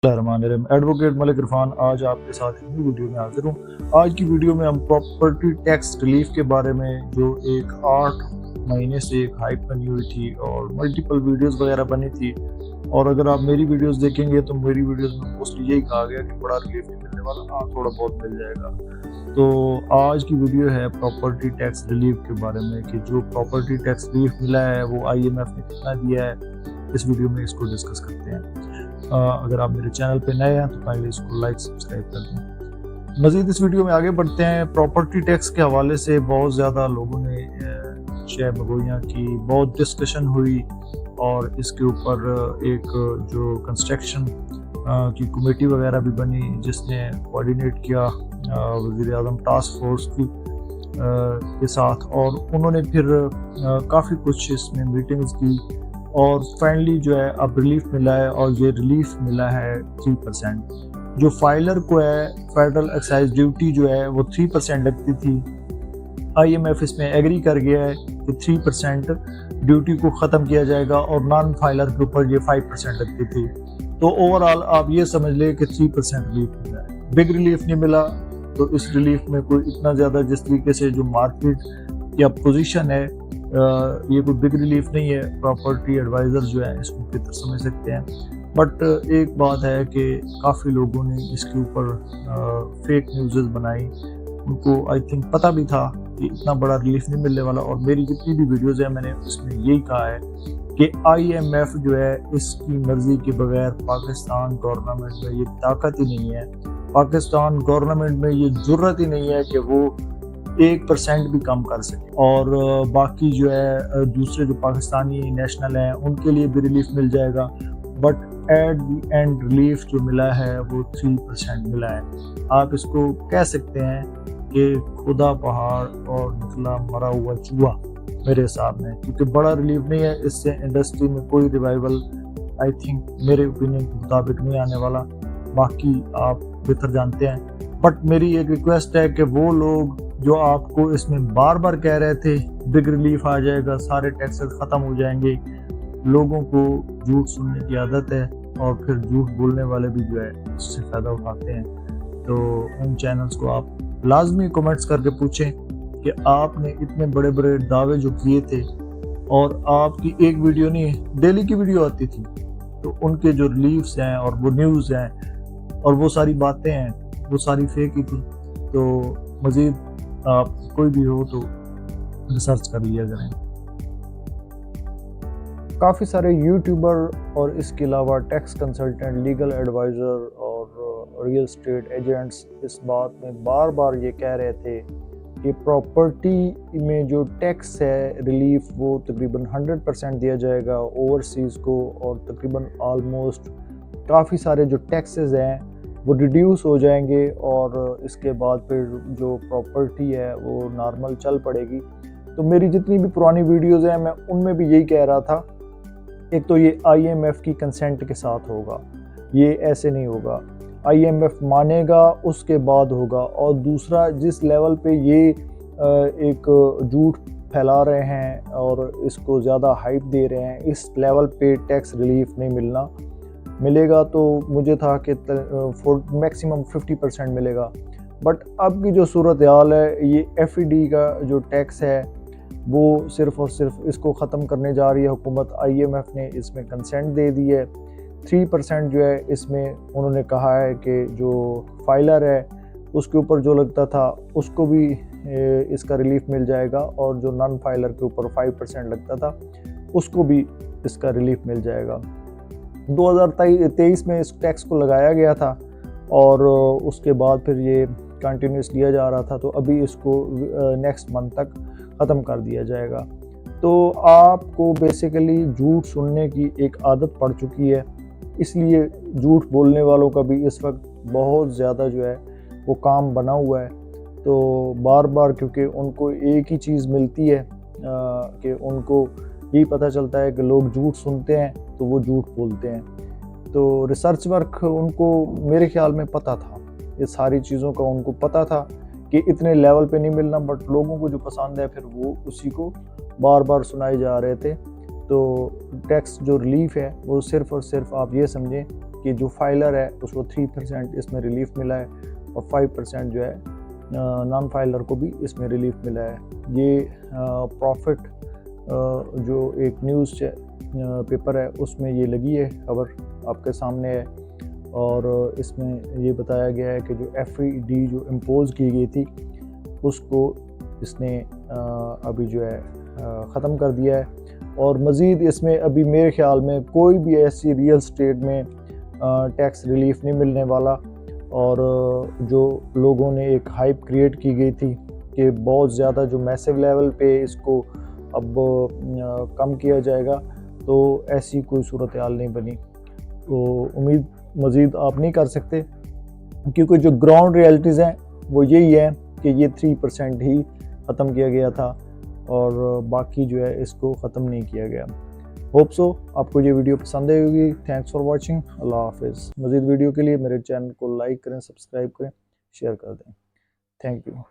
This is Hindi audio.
रहमानिर्रहीम। एडवोकेट मलिक इरफान आज आपके साथ एक न्यू वीडियो में हाजिर हूँ। आज की वीडियो में हम प्रॉपर्टी टैक्स रिलीफ के बारे में जो एक 8 महीने से एक हाइप बनी हुई थी और मल्टीपल वीडियोस वगैरह बनी थी, और अगर आप मेरी वीडियोस देखेंगे तो मेरी वीडियोस में मोस्टली यही कहा गया कि बड़ा रिलीफ नहीं मिलने वाला, हाँ थोड़ा बहुत मिल जाएगा। तो आज की वीडियो है प्रॉपर्टी टैक्स रिलीफ के बारे में कि जो प्रॉपर्टी टैक्स रिलीफ मिला है वो IMF ने कितना दिया है। इस वीडियो में इसको डिस्कस करते हैं। अगर आप मेरे चैनल पे नए हैं तो काइंडली इसको लाइक सब्सक्राइब कर दें। मज़ीद इस वीडियो में आगे बढ़ते हैं। प्रॉपर्टी टैक्स के हवाले से बहुत ज़्यादा लोगों ने शय बगोइयाँ की, बहुत डिस्कशन हुई और इसके ऊपर एक जो कंस्ट्रक्शन की कमेटी वगैरह भी बनी जिसने कोऑर्डिनेट किया वज़ीर आज़म टास्क फोर्स की के साथ, और उन्होंने फिर काफ़ी कुछ इसमें मीटिंग्स की और फाइनली जो है अब रिलीफ मिला है। और ये रिलीफ मिला है 3%। जो फाइलर को है फेडरल एक्साइज ड्यूटी जो है वो 3% लगती थी। IMF इसमें एग्री कर गया है कि 3% ड्यूटी को ख़त्म किया जाएगा और नॉन फाइलर के ऊपर ये 5% लगती थी। तो ओवरऑल आप ये समझ लें कि 3% रिलीफ मिला है। बिग रिलीफ नहीं मिला, तो इस रिलीफ में कोई इतना ज़्यादा जिस तरीके से जो मार्केट या पोजीशन है ये कोई बिग रिलीफ नहीं है। प्रॉपर्टी एडवाइज़र जो है इसको बेहतर समझ सकते हैं। बट एक बात है कि काफ़ी लोगों ने इसके ऊपर फेक न्यूज़ बनाई। उनको आई थिंक पता भी था कि इतना बड़ा रिलीफ नहीं मिलने वाला, और मेरी जितनी भी वीडियोज़ हैं मैंने उसमें यही कहा है कि IMF जो है इसकी मर्ज़ी के बगैर पाकिस्तान गवर्नमेंट में ये ताकत ही नहीं है, पाकिस्तान गवर्नमेंट में ये जुर्रत ही नहीं है कि वो 1% भी कम कर सके। और बाकी जो है दूसरे जो पाकिस्तानी नेशनल हैं उनके लिए भी रिलीफ मिल जाएगा, but at the end relief जो मिला है वो 3% मिला है। आप इसको कह सकते हैं कि खुदा पहाड़ और निकला मरा हुआ चूहा मेरे हिसाब में, क्योंकि बड़ा रिलीफ नहीं है। इससे इंडस्ट्री में कोई रिवाइवल आई थिंक मेरे ओपिनियन के मुताबिक नहीं आने वाला। बाकी आप बेहतर जानते हैं, बट मेरी एक रिक्वेस्ट है कि वो लोग जो आपको इसमें बार बार कह रहे थे बिग रिलीफ आ जाएगा, सारे टैक्सेस ख़त्म हो जाएंगे, लोगों को झूठ सुनने की आदत है और फिर झूठ बोलने वाले भी जो है उससे फ़ायदा उठाते हैं। तो उन चैनल्स को आप लाजमी कमेंट्स करके पूछें कि आपने इतने बड़े बड़े दावे जो किए थे, और आपकी एक वीडियो नहीं डेली की वीडियो आती थी, तो उनके जो रिलीफ्स हैं और वो न्यूज़ हैं और वो सारी बातें हैं वो सारी फेक ही थी। तो मज़ीद आप कोई भी हो तो रिसर्च कर लिया करें। काफ़ी सारे यूट्यूबर और इसके अलावा टैक्स कंसल्टेंट, लीगल एडवाइज़र और रियल एस्टेट एजेंट्स इस बात में बार बार ये कह रहे थे कि प्रॉपर्टी में जो टैक्स है रिलीफ वो तकरीबन 100% दिया जाएगा ओवरसीज़ को, और तकरीबन आलमोस्ट काफ़ी सारे जो टैक्सेस हैं वो रिड्यूस हो जाएंगे और इसके बाद फिर जो प्रॉपर्टी है वो नॉर्मल चल पड़ेगी। तो मेरी जितनी भी पुरानी वीडियोज़ हैं मैं उनमें भी यही कह रहा था, एक तो ये IMF की कंसेंट के साथ होगा, ये ऐसे नहीं होगा, IMF मानेगा उसके बाद होगा। और दूसरा, जिस लेवल पे ये एक झूठ फैला रहे हैं और इसको ज़्यादा हाइप दे रहे हैं, इस लेवल पे टैक्स रिलीफ नहीं मिलेगा। तो मुझे था कि मैक्सिमम 50% मिलेगा, बट अब की जो सूरत हाल है ये FED का जो टैक्स है वो सिर्फ़ और सिर्फ इसको ख़त्म करने जा रही है हुकूमत। IMF ने इसमें कंसेंट दे दी है। 3% जो है इसमें उन्होंने कहा है कि जो फाइलर है उसके ऊपर जो लगता था उसको भी इसका रिलीफ मिल जाएगा, और जो नॉन फाइलर के ऊपर 5% लगता था उसको भी इसका रिलीफ मिल जाएगा। 2023 में इस टैक्स को लगाया गया था और उसके बाद फिर ये कंटिन्यूस लिया जा रहा था, तो अभी इसको नेक्स्ट मंथ तक ख़त्म कर दिया जाएगा। तो आपको बेसिकली झूठ सुनने की एक आदत पड़ चुकी है, इसलिए झूठ बोलने वालों का भी इस वक्त बहुत ज़्यादा जो है वो काम बना हुआ है। तो बार बार क्योंकि उनको एक ही चीज़ मिलती है कि उनको यही पता चलता है कि लोग झूठ सुनते हैं तो वो झूठ बोलते हैं। तो रिसर्च वर्क उनको मेरे ख्याल में पता था, ये सारी चीज़ों का उनको पता था कि इतने लेवल पे नहीं मिलना, बट लोगों को जो पसंद है फिर वो उसी को बार बार सुनाए जा रहे थे। तो टैक्स जो रिलीफ है वो सिर्फ़ और सिर्फ आप ये समझें कि जो फाइलर है उसको 3% इसमें रिलीफ मिला है और 5% जो है नॉन फाइलर को भी इसमें रिलीफ मिला है। ये प्रॉफिट जो एक न्यूज़ पेपर है उसमें ये लगी है, खबर आपके सामने है। और इसमें ये बताया गया है कि जो FED जो इम्पोज की गई थी उसको इसने अभी जो है ख़त्म कर दिया है। और मज़ीद इसमें अभी मेरे ख़्याल में कोई भी ऐसी रियल स्टेट में टैक्स रिलीफ नहीं मिलने वाला। और जो लोगों ने एक हाइप क्रिएट की गई थी कि बहुत ज़्यादा जो मैसिव लेवल पे इसको अब कम किया जाएगा, तो ऐसी कोई सूरत हाल नहीं बनी। तो उम्मीद मज़ीद आप नहीं कर सकते, क्योंकि जो ग्राउंड रियलिटीज़ हैं वो यही है कि ये 3% ही ख़त्म किया गया था और बाकी जो है इसको ख़त्म नहीं किया गया। होप सो आपको ये वीडियो पसंद आई होगी। Thanks for watching. अल्लाह हाफिज़। मज़ीद वीडियो के लिए मेरे चैनल को लाइक करें, सब्सक्राइब करें, शेयर कर दें। Thank you.